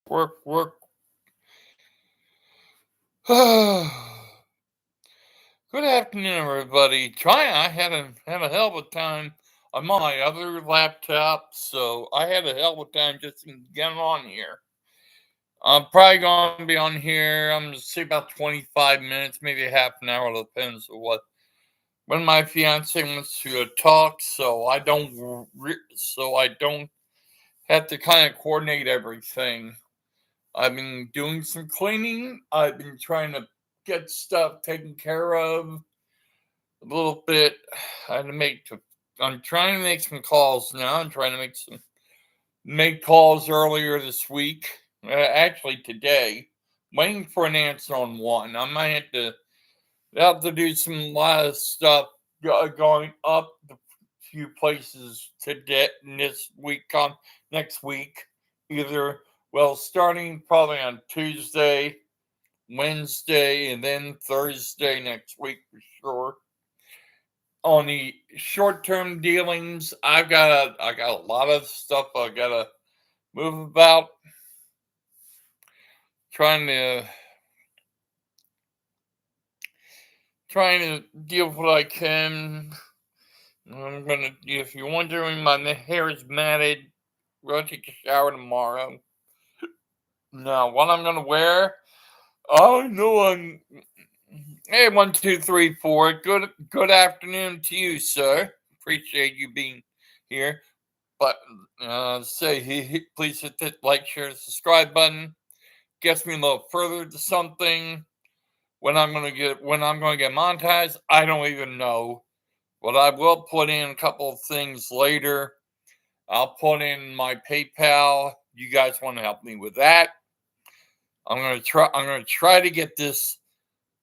work. Good afternoon, everybody. I had a hell of a time. I'm on my other laptop, so I had a hell of a time just getting on here. I'm probably going to be on here. I'm going to say about 25 minutes, maybe a half an hour. Depends on when my fiance wants to talk. So I don't have to kind of coordinate everything. I've been doing some cleaning. I've been trying to get stuff taken care of a little bit. I had to make. I'm trying to make some calls now. I'm trying to make calls earlier this week. Actually, today. Waiting for an answer on one. I might have to do some lot of stuff going up the few places today this week on next week. Either starting probably on Tuesday, Wednesday, and then Thursday next week for sure. On the short term dealings, I got a lot of stuff I gotta move about. Trying to trying to deal with what I can. I'm gonna, if you're wondering, my hair is matted. I'm gonna take a shower tomorrow. Now, what I'm gonna wear? Oh no, Hey, 1, 2, 3, 4. Good afternoon to you, sir. Appreciate you being here. But please hit the like, share, subscribe button. Gets me a little further to something. When I'm gonna get monetized, I don't even know. But I will put in a couple of things later. I'll put in my PayPal. You guys want to help me with that? I'm gonna try to get this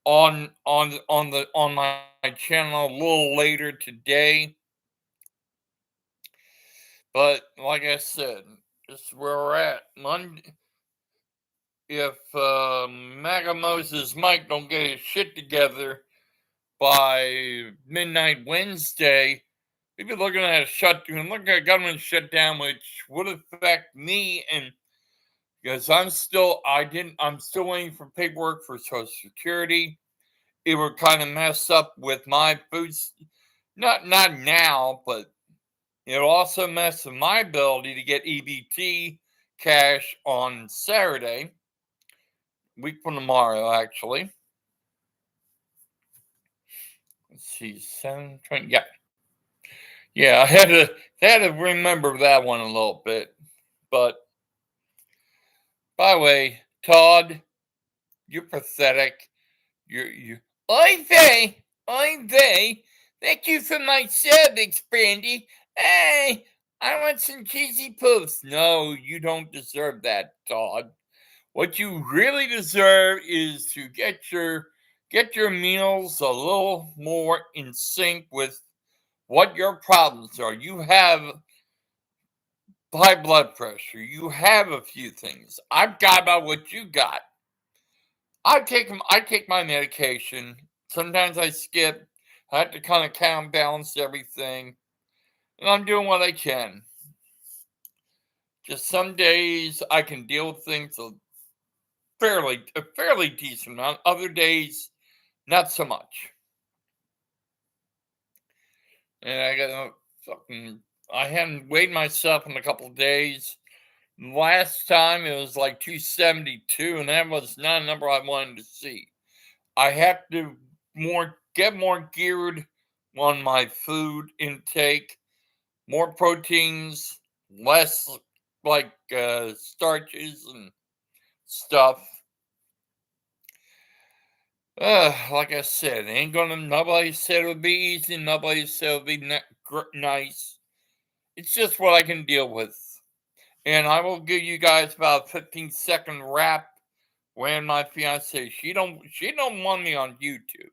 on my channel a little later today. But like I said, this is where we're at. Monday, if MAGA Moses Mike don't get his shit together by midnight Wednesday, we'd be looking at a government shutdown, which would affect me, and because I'm still waiting for paperwork for Social Security. It would kind of mess up with my foods, not now, but it'll also mess with my ability to get EBT cash on Saturday, week from tomorrow, actually. Let's see, 720. Yeah. I had to remember that one a little bit. But by the way, Todd, you're pathetic. You. Oy vey. Thank you for my sub, Expandy. Hey, I want some cheesy poofs. No, you don't deserve that, Todd. What you really deserve is to get your meals a little more in sync with what your problems are. You have high blood pressure. You have a few things. I've got about what you got. I take my medication. Sometimes I skip. I have to kind of counterbalance everything, and I'm doing what I can. Just some days I can deal with things a fairly decent amount. Other days, not so much. And I hadn't weighed myself in a couple of days. Last time it was like 272, and that was not a number I wanted to see. I have to get more geared on my food intake, more proteins, less like starches and stuff. Like I said, ain't gonna. Nobody said it would be easy. Nobody said it would be nice. It's just what I can deal with, and I will give you guys about a 15-second wrap. When my fiance, she don't want me on YouTube.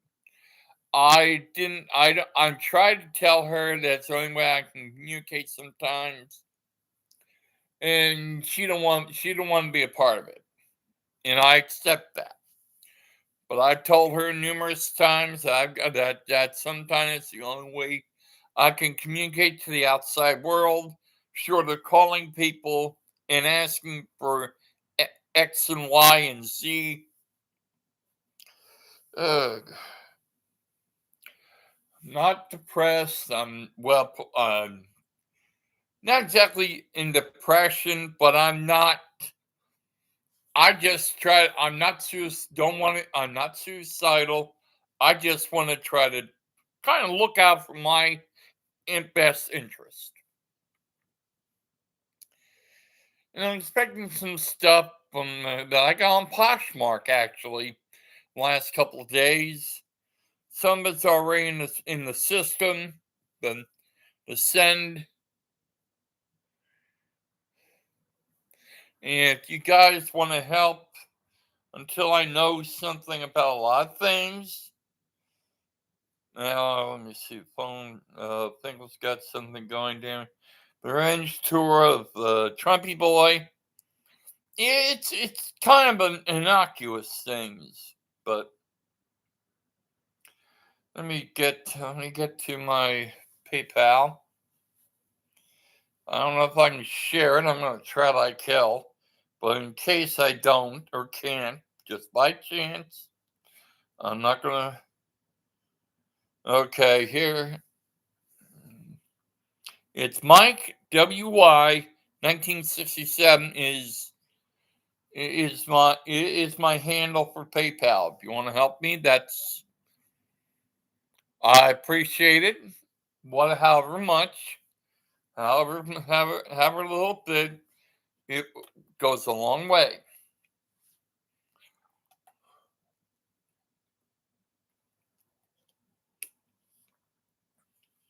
I didn't. I'm trying to tell her that's the only way I can communicate sometimes, and she don't want to be a part of it, and I accept that. But I've told her numerous times that that sometimes it's the only way I can communicate to the outside world, short of calling people and asking for X and Y and Z. Ugh. Not depressed. Not exactly in depression, but I'm not. I just try. I'm not don't want it. I'm not suicidal. I just want to try to kind of look out for my best interest. And I'm expecting some stuff from that I got on Poshmark actually last couple of days. Some of it's already in the system. The send. And if you guys want to help until I know something about a lot of things. Now, let me see. Phone, Finkel's got something going down. The Revenge Tour of the Trumpy Boy. It's kind of an innocuous things, but let me get to my PayPal. I don't know if I can share it. I'm gonna try like hell, but in case I don't or can't, just by chance, I'm not gonna. Okay, here it's Mike WY 1967 is my handle for PayPal. If you want to help me, I appreciate it. However much, however little bit, it goes a long way.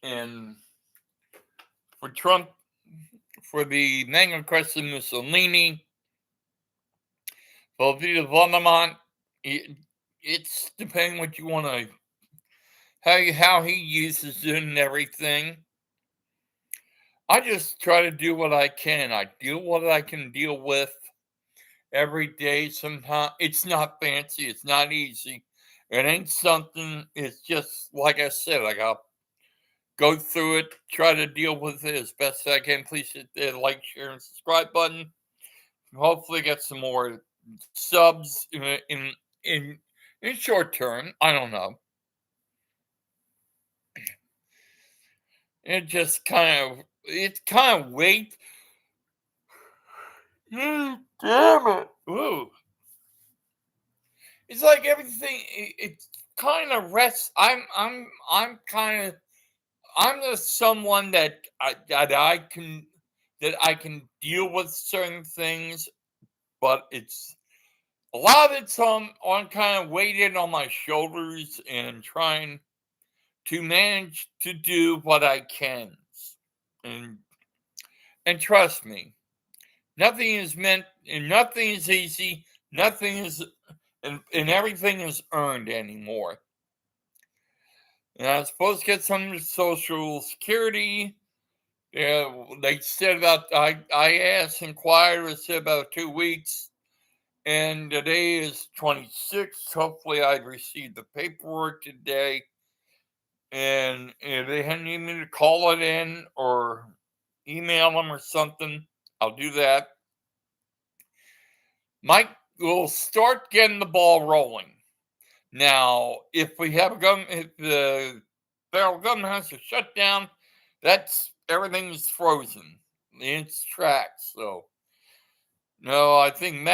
And for Trump, for the Mango Crescent Mussolini, for Vita Vondermont, it's depending what you want to how he uses it and everything. I just try to do what I can. I deal what I can deal with every day. Sometimes it's not fancy, it's not easy. It ain't something. It's just like I said. I got to go through it, try to deal with it as best I can. Please hit the like, share, and subscribe button. Hopefully, get some more subs in short term. I don't know. It just kind of wait. Damn it! Ooh, it's like everything. It kind of rests. I'm kind of. I'm just someone that I can deal with certain things, but it's a lot of it's on kind of weighted on my shoulders and trying to manage to do what I can. And trust me, nothing is meant and nothing is easy, nothing is and everything is earned anymore. And I was supposed to get some social security. Yeah, they said I asked, inquired, it said about 2 weeks. And today is 26th. Hopefully I'd receive the paperwork today. And if they need me to call it in or email them or something, I'll do that. Mike will start getting the ball rolling. Now, if the federal government has to shut down, everything is frozen in its tracks. So, no, I think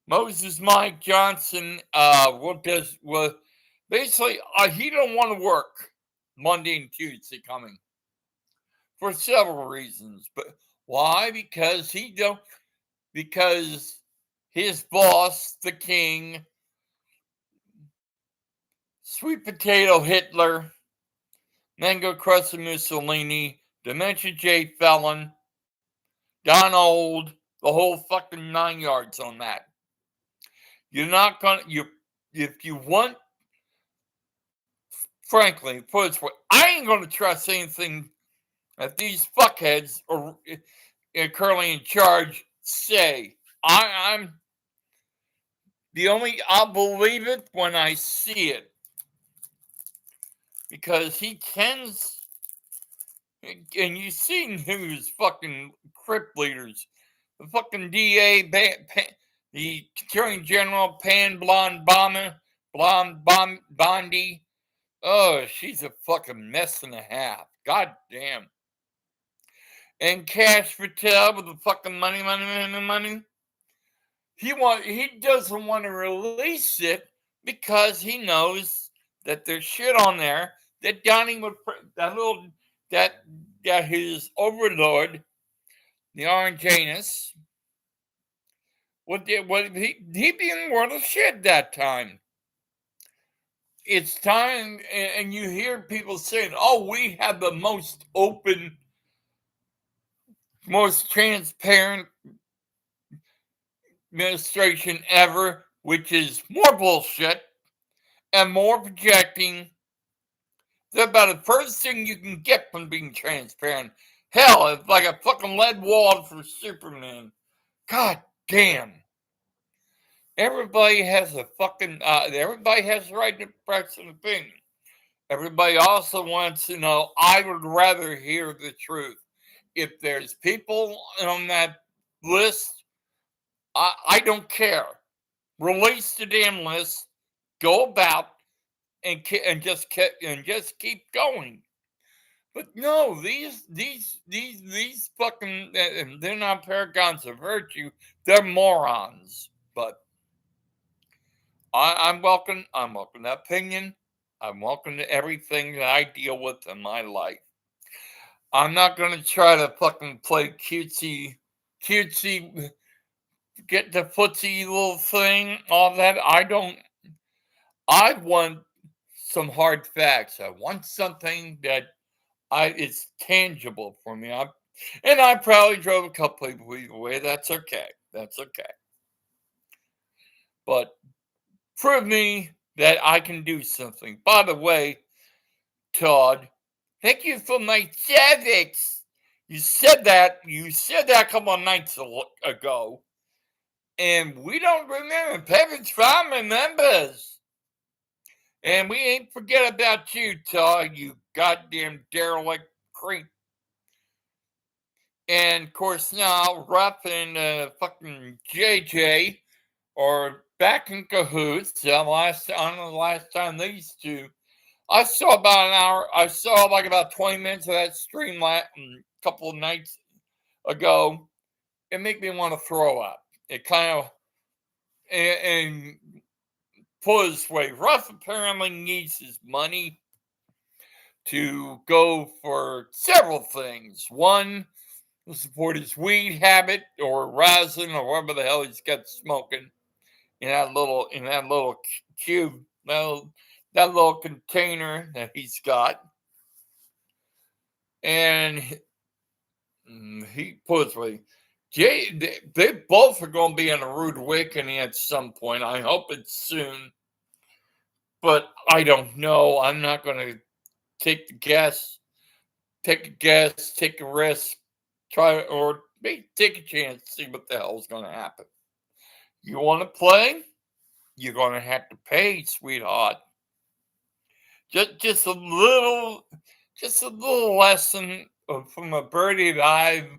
Moses Mike Johnson will basically he don't want to work Monday and Tuesday coming for several reasons. But why? Because his boss, the king, Sweet Potato Hitler, Mango Crescent Mussolini, Dementia J Felon, Don Old, the whole fucking 9 yards on that. You're not gonna if you want, frankly, put it this way, I ain't gonna trust anything that these fuckheads are currently in charge say. I'm I'll believe it when I see it. Because he tends, and you've seen who's fucking Crip leaders. The fucking DA The Attorney General, Pan Bondi. Oh, she's a fucking mess and a half. God damn. And Cash Patel with the fucking money. He doesn't want to release it because he knows that there's shit on there that Donnie would that his overlord, the Orange Anus, would he be in the world of shit that time. It's time, and you hear people saying, "Oh, we have the most open, most transparent administration ever," which is more bullshit and more projecting. They're about the first thing you can get from being transparent. Hell, it's like a fucking lead wall for Superman. God damn. Everybody has a fucking, everybody has the right to express an opinion. Everybody also wants to know, I would rather hear the truth. If there's people on that list, I don't care. Release the damn list, go about, and just keep going. But no, these fucking, they're not paragons of virtue. They're morons. But I'm welcome. I'm welcome to opinion. I'm welcome to everything that I deal with in my life. I'm not going to try to fucking play cutesy, get the footsie little thing, all that. I want some hard facts. I want something that it's tangible for me. And I probably drove a couple people away. That's okay. That's okay. But prove me that I can do something. By the way, Todd, thank you for my cervix. You said that a couple of nights ago. And we don't remember. Pevich Farm remembers. And we ain't forget about you, Todd, you goddamn derelict creep. And of course now Ruff and fucking JJ are back in cahoots. I don't know the last time these two. I saw about an hour. I saw like about 20 minutes of that stream a couple of nights ago. It made me want to throw up. It kind of and put it this way, Ruff apparently needs his money to go for several things. One, to support his weed habit or rosin or whatever the hell he's got smoking in that little cube, that little container that he's got. And he puts me. They both are going to be in a rude awakening at some point. I hope it's soon, but I don't know. I'm not going to take a guess, take a risk, try or maybe take a chance to see what the hell is going to happen. You want to play? You're going to have to pay, sweetheart. Just a little lesson from a birdie that I've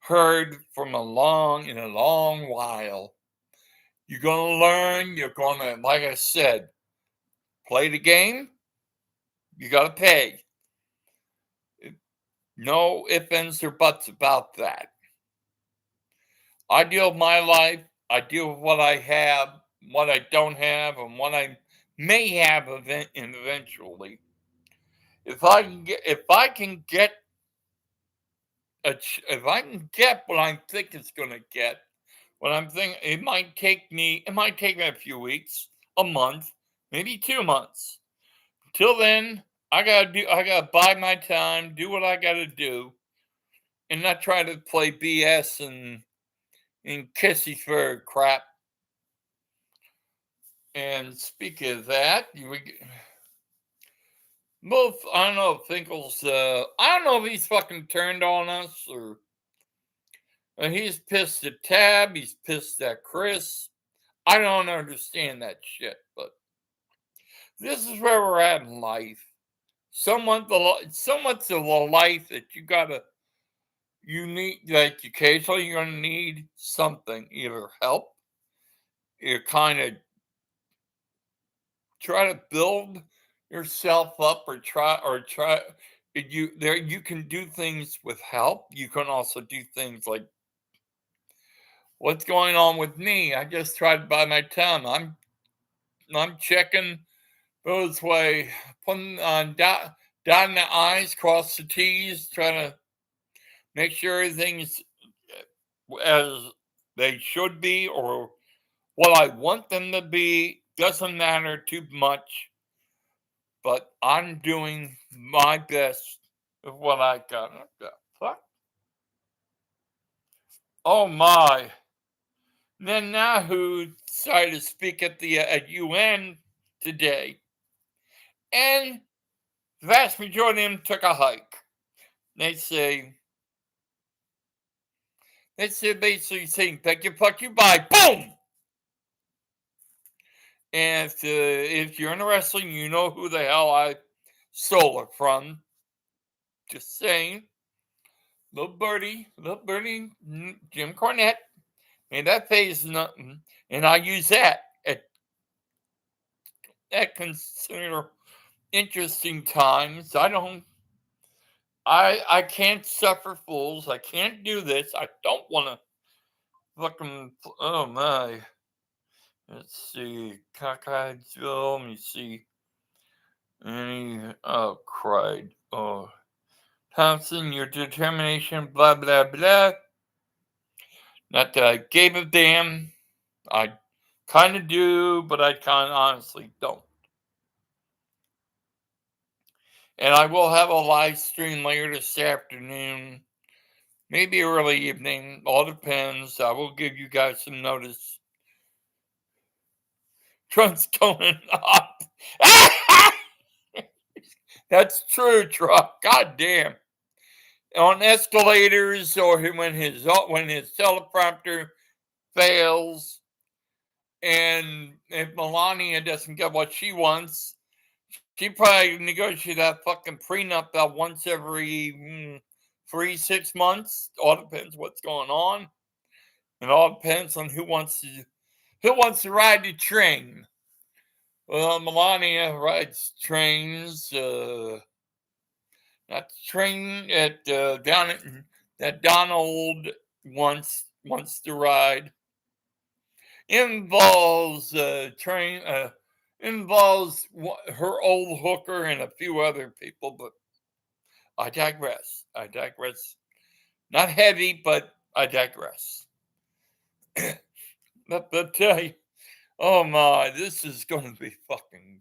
heard from a long while. You're going to learn. You're going to, like I said, play the game. You got to pay. No ifs, ands, or buts about that. I deal with my life. I deal with what I have, what I don't have, and what I may have eventually. If I can get what I think it's going to get, what I'm thinking, it might take me a few weeks, a month, maybe 2 months. Till then, I gotta buy my time, do what I gotta do, and not try to play BS and kissy fur crap. And speaking of that, both, I don't know if Finkel's, I don't know if he's fucking turned on us or he's pissed at Tab, he's pissed at Chris. I don't understand that shit, but this is where we're at in life. So much of a life that you need, like occasionally you're gonna need something, either help, you kind of try to build yourself up, or try you can do things with help. You can also do things like what's going on with me. I just tried to bite my tongue. I'm checking those way, putting on dotting the I's, cross the T's, trying to make sure everything's as they should be, or what I want them to be. Doesn't matter too much, but I'm doing my best with what I got. What the fuck? Oh my. Netanyahu decided to speak at the at UN today, and the vast majority of them took a hike. They say basically saying thank you, fuck you, bye, boom. And if you're into wrestling, you know who the hell I stole it from. Just saying, little birdie, Jim Cornette, and that pays nothing, and I use that at consider interesting times. I can't suffer fools. I can't do this. I don't want to fucking. Oh my. Let's see. Cockeyesville. Let me see. Oh, cried. Oh. Thompson, your determination, blah, blah, blah. Not that I gave a damn. I kind of do, but I kind of honestly don't. And I will have a live stream later this afternoon. Maybe early evening. All depends. I will give you guys some notice. Trump's going up. That's true, Trump. God damn. On escalators, or when his teleprompter fails, and if Melania doesn't get what she wants, she probably negotiate that fucking prenup about once every 6 months. All depends what's going on, and all depends on who wants to ride the train. Well, Melania rides trains. Not the train at down at that Donald wants to ride. Involves train. Involves her old hooker and a few other people, but I digress. Not heavy, but I digress. But tell you, oh my, this is going to be fucking.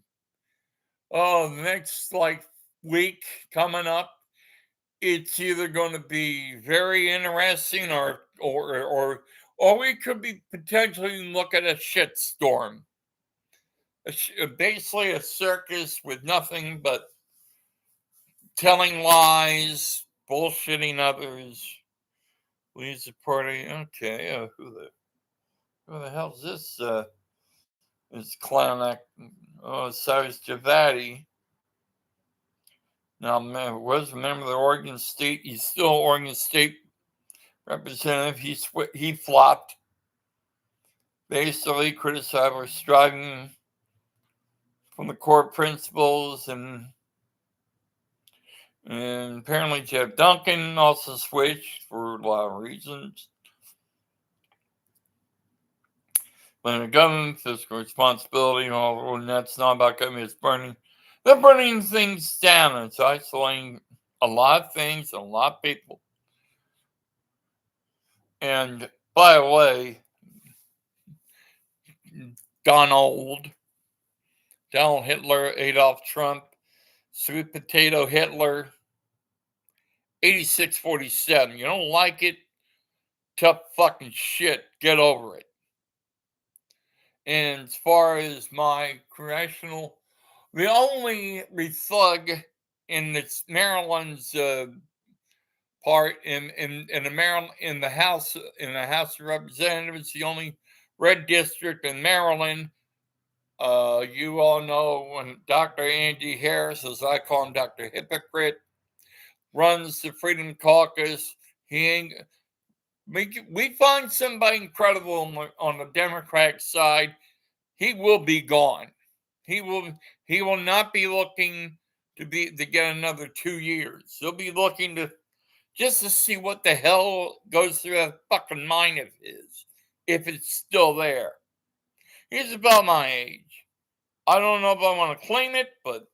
Oh, the next week coming up, it's either going to be very interesting, or we could be potentially looking at a shitstorm. Basically a circus with nothing but telling lies, bullshitting others. Leads the party. Okay, who the hell is this? This clown act? Oh, Cyrus Javati. Now, was a member of the Oregon State. He's still Oregon State representative. He flopped. Basically, criticized for striving from the core principles, and apparently Jeff Duncan also switched for a lot of reasons. When the government, fiscal responsibility, and all, and that's not about government, it's burning. They're burning things down. It's isolating a lot of things and a lot of people. And by the way, Donald Hitler, Adolf Trump, sweet potato Hitler, 8647. You don't like it? Tough fucking shit. Get over it. And as far as my congressional, the only thug in this Maryland's part in the Maryland in the House of Representatives, the only red district in Maryland. You all know when Dr. Andy Harris, as I call him, Dr. Hypocrite, runs the Freedom Caucus. He ain't we find somebody incredible on the Democratic side, he will be gone. He will not be looking to get another 2 years. He'll be looking to just to see what the hell goes through that fucking mind of his, if it's still there. He's about my age. I don't know if I want to claim it, but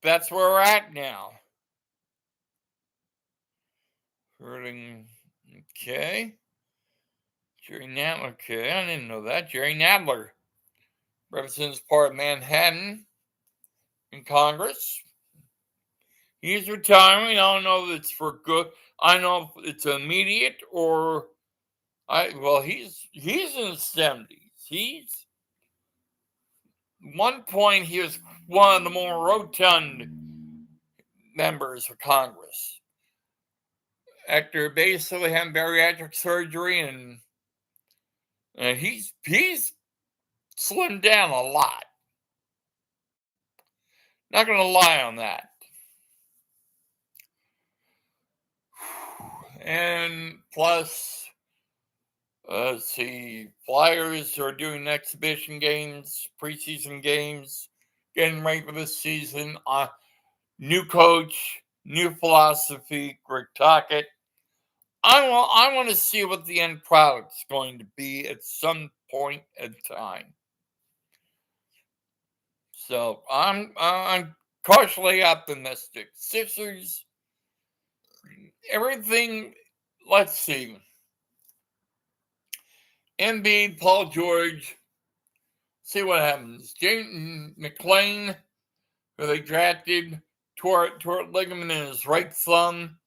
that's where we're at now. Hurting, okay. Jerry Nadler, okay, I didn't know that. Jerry Nadler represents part of Manhattan in Congress. He's retiring. I don't know if it's for good. I know if it's immediate or he's in his 70s. He's one point he was one of the more rotund members of Congress. After basically having bariatric surgery and he's slimmed down a lot. Not gonna lie on that. And plus, let's see, Flyers are doing exhibition games, preseason games, getting ready for this season. New coach, new philosophy, Greg Tockett. I want to see what the end product's going to be at some point in time. So I'm cautiously optimistic. Sixers, everything. Let's see. Embiid, Paul George. See what happens. Jaden McClain, who they drafted, tore ligament in his right thumb.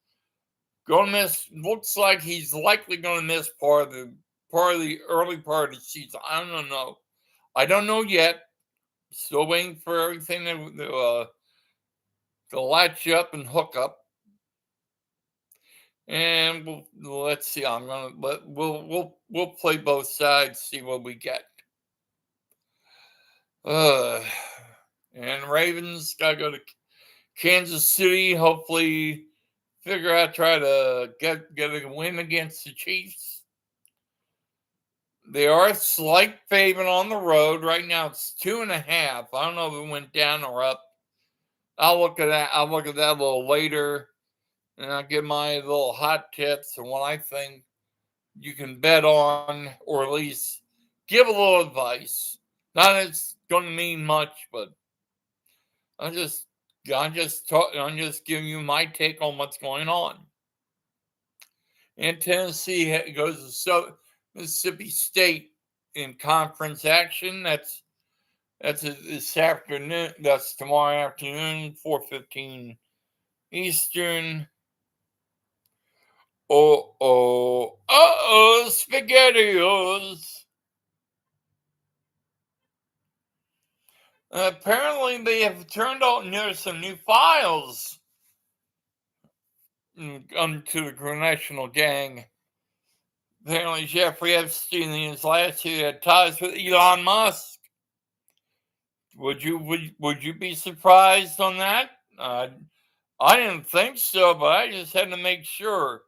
Gonna miss. Looks like he's likely gonna miss part of the early part of the season. I don't know. I don't know yet. Still waiting for everything to latch up and hook up. And let's see. We'll play both sides. See what we get. And Ravens gotta go to Kansas City. Hopefully, try to get a win against the Chiefs. They are a slight favorite on the road right now. It's 2.5. I don't know if it went down or up. I'll look at that. I'll look at that a little later, and I'll give my little hot tips and what I think you can bet on, or at least give a little advice. Not that it's going to mean much, but I'm just giving you my take on what's going on. And Tennessee goes to Mississippi State in conference action. That's this afternoon. That's tomorrow afternoon, 4:15 Eastern. SpaghettiOs. Apparently, they have turned out some new files onto the National Gang. Apparently, Jeffrey Epstein in his last year had ties with Elon Musk. Would you be surprised on that? I didn't think so, but I just had to make sure.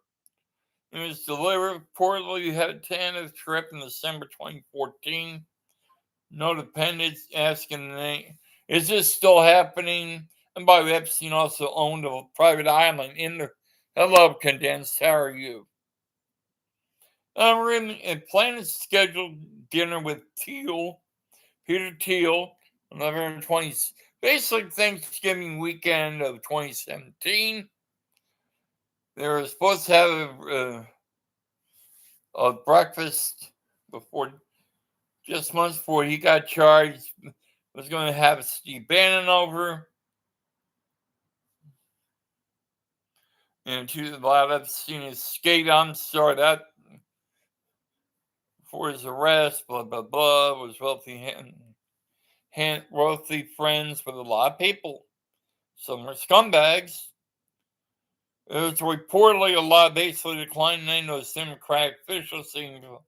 It was delivered reportedly had a tentative trip in December 2014. No dependents asking is this still happening? And by the way, Epstein also owned a private island in the hello condensed. How are you? We're in planning scheduled dinner with Peter Thiel, November 20th, basically Thanksgiving weekend of 2017. They were supposed to have a breakfast before, just months before he got charged. Was going to have Steve Bannon over. And to a lot of Epstein escaped. I'm sorry that before his arrest, blah blah blah, was wealthy friends with a lot of people. Some were scumbags. It was reportedly a lot basically declining names those Democratic officials saying to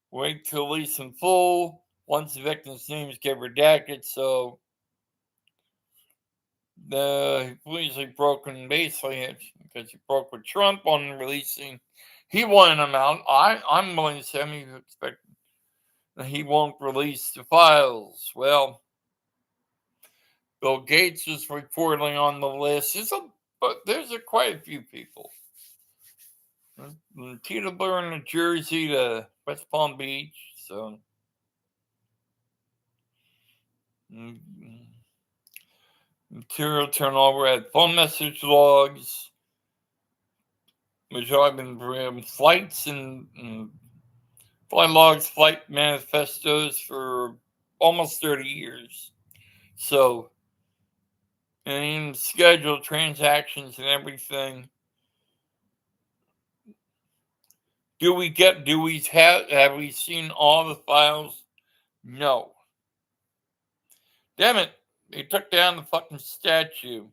wait to release in full once the victims' names get redacted. So The police have broken basically because he broke with Trump on releasing. He wanted him out. I'm willing to say he expect that he won't release the files. Well, Bill Gates is reportedly on the list. There's quite a few people. From Teterboro, New Jersey to West Palm Beach. So material turnover at phone message logs, which have been flights and flight logs, flight manifestos for almost 30 years. So, and scheduled transactions and everything. Have we seen all the files? No. Damn it. They took down the fucking statue.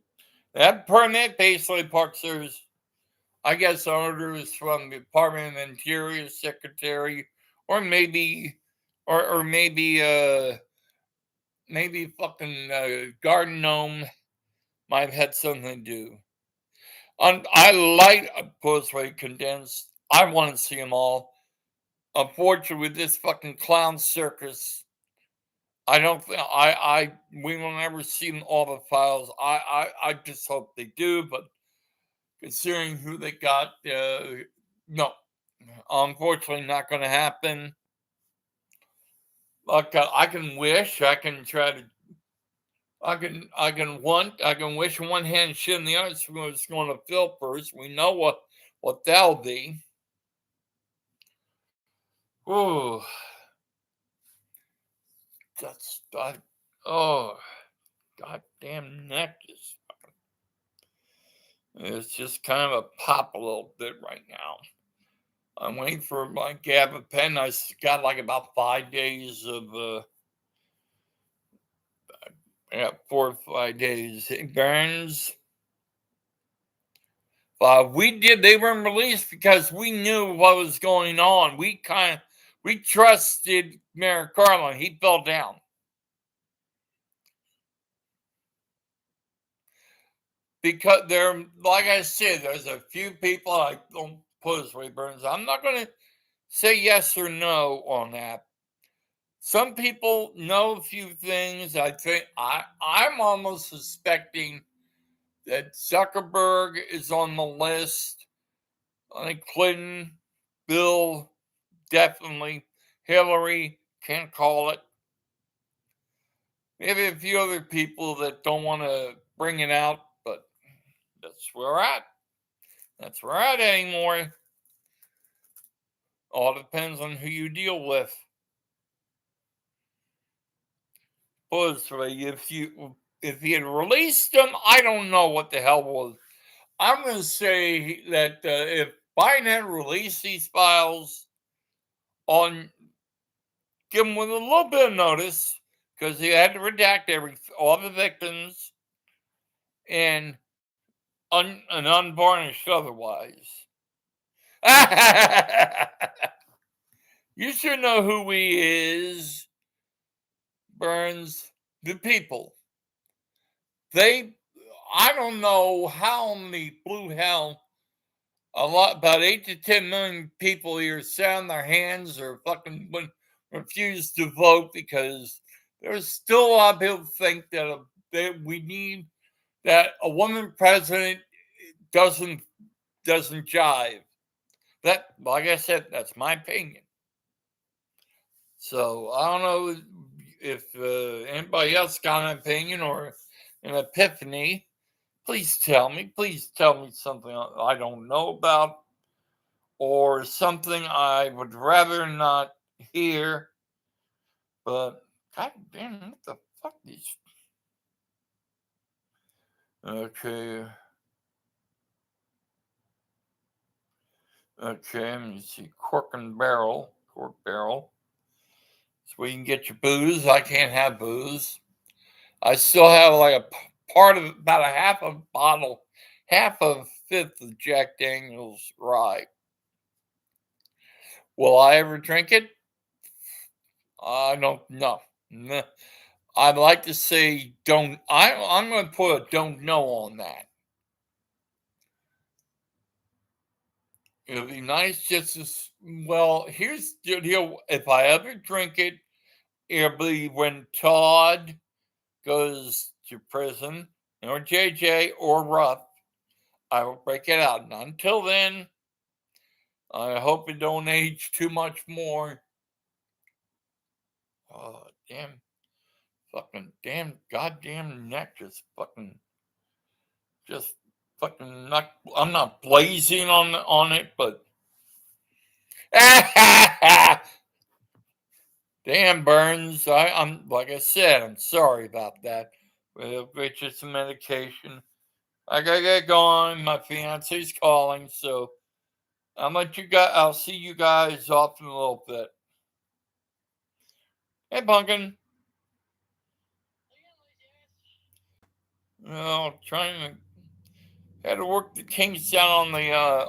That permit basically parks there's, I guess, orders from the Department of Interior Secretary, or maybe, or maybe fucking Garden Gnome might have had something to do. I like Postway Condensed. I want to see them all. Unfortunately, with this fucking clown circus, I don't think we will never see all the files. I just hope they do, but considering who they got, no, unfortunately, not going to happen. Like I can wish, I can try to, I can wish one hand, shit in the other. It's going to fill first. We know what that'll be. Ooh, oh, goddamn neck is. It's just kind of a pop a little bit right now. I'm waiting for my gabapentin. I got like about 5 days of, 4 or 5 days. It burns. They weren't released because we knew what was going on. We trusted Merrick Garland. He fell down. Because like I said, there's a few people, I don't put his way Burns. I'm not going to say yes or no on that. Some people know a few things. I think I'm almost suspecting that Zuckerberg is on the list. I think Clinton, Bill, definitely. Hillary, can't call it. Maybe a few other people that don't want to bring it out, but that's where we're at. That's where we're at anymore. All depends on who you deal with. If you had released them, I don't know what the hell was. I'm going to say that if Biden had released these files give them with a little bit of notice, because he had to redact all the victims and unvarnished otherwise. You should know who he is, Burns. The people. I don't know how many blue hell, about 8 to 10 million people either sat on their hands or fucking refused to vote, because there's still a lot of people think that we need, that a woman president doesn't jive. That, like I said, that's my opinion. So I don't know if anybody else got an opinion or an epiphany. Please tell me. Please tell me something I don't know about, or something I would rather not hear. But god damn, what the fuck these? Okay. Okay, let me see. Cork barrel. So you can get your booze. I can't have booze. I still have like a part of about a half a fifth of Jack Daniels rye. Will I ever drink it? I don't know. I'd like to say don't. I'm going to put a don't know on that. It'll be nice just as well. Here's the deal: if I ever drink it, it'll be when Todd goes to prison, or JJ or Ruff. I will break it out. And until then, I hope it don't age too much more. Oh, damn. Fucking damn goddamn neck just fucking not. I'm not blazing on it, but damn Burns. I'm like I said, I'm sorry about that. It's just a medication. I gotta get going. My fiance's calling, so I'll see you guys off in a little bit. Hey, Pumpkin. Trying to had to work the kinks down on the